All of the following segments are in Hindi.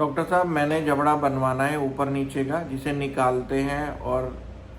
डॉक्टर साहब, मैंने जबड़ा बनवाना है ऊपर नीचे का, जिसे निकालते हैं और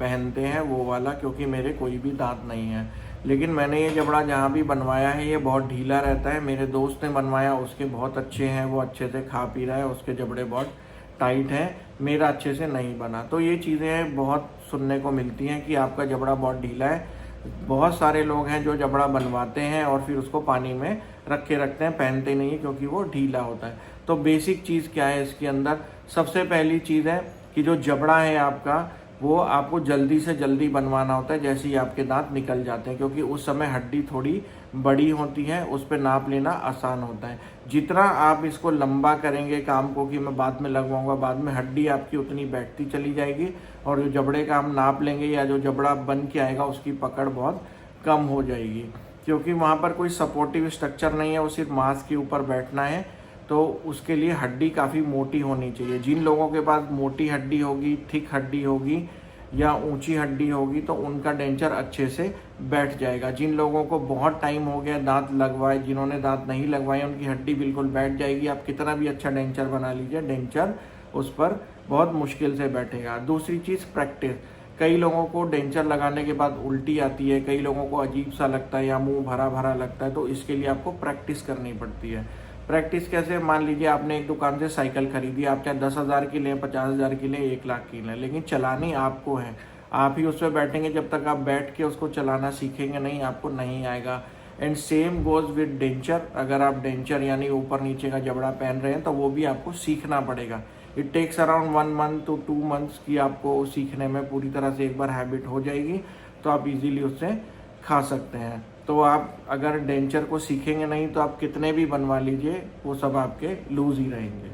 पहनते हैं वो वाला, क्योंकि मेरे कोई भी दांत नहीं है। लेकिन मैंने ये जबड़ा जहाँ भी बनवाया है ये बहुत ढीला रहता है। मेरे दोस्त ने बनवाया, उसके बहुत अच्छे हैं, वो अच्छे से खा पी रहा है, उसके जबड़े बहुत टाइट हैं, मेरा अच्छे से नहीं बना। तो ये चीज़ें बहुत सुनने को मिलती हैं कि आपका जबड़ा बहुत ढीला है। बहुत सारे लोग हैं जो जबड़ा बनवाते हैं और फिर उसको पानी में रख के रखते हैं, पहनते नहीं क्योंकि वो ढीला होता है। तो बेसिक चीज़ क्या है इसके अंदर? सबसे पहली चीज़ है कि जो जबड़ा है आपका, वो आपको जल्दी से जल्दी बनवाना होता है जैसे ही आपके दांत निकल जाते हैं, क्योंकि उस समय हड्डी थोड़ी बड़ी होती है, उस पर नाप लेना आसान होता है। जितना आप इसको लंबा करेंगे काम को कि मैं बाद में लगवाऊंगा, बाद में हड्डी आपकी उतनी बैठती चली जाएगी और जो जबड़े का हम नाप लेंगे या जो जबड़ा बन के आएगा उसकी पकड़ बहुत कम हो जाएगी, क्योंकि वहाँ पर कोई सपोर्टिव स्ट्रक्चर नहीं है, वो सिर्फ मांस के ऊपर बैठना है। तो उसके लिए हड्डी काफ़ी मोटी होनी चाहिए। जिन लोगों के पास मोटी हड्डी होगी, थिक हड्डी होगी या ऊंची हड्डी होगी तो उनका डेंचर अच्छे से बैठ जाएगा। जिन लोगों को बहुत टाइम हो गया दांत लगवाए, जिन्होंने दांत नहीं लगवाए, उनकी हड्डी बिल्कुल बैठ जाएगी। आप कितना भी अच्छा डेंचर बना लीजिए, डेंचर उस पर बहुत मुश्किल से बैठेगा। दूसरी चीज़ प्रैक्टिस। कई लोगों को डेंचर लगाने के बाद उल्टी आती है, कई लोगों को अजीब सा लगता है या मुंह भरा भरा लगता है, तो इसके लिए आपको प्रैक्टिस करनी पड़ती है। प्रैक्टिस कैसे? मान लीजिए आपने एक दुकान से साइकिल खरीदी, आप चाहे 10,000 की लें, 50,000 की लें, 1 लाख की लें, लेकिन चलानी आपको है। आप ही उस पर बैठेंगे, जब तक आप बैठ के उसको चलाना सीखेंगे नहीं, आपको नहीं आएगा। And same goes with denture. अगर आप डेंचर यानी ऊपर नीचे का जबड़ा पहन रहे हैं तो वो भी आपको सीखना पड़ेगा। It takes around 1 month to 2 months की आपको सीखने में पूरी तरह से एक बार हैबिट हो जाएगी तो आप इजीली उससे खा सकते हैं। तो आप अगर डेंचर को सीखेंगे नहीं तो आप कितने भी बनवा लीजिए, वो सब आपके लूज ही रहेंगे।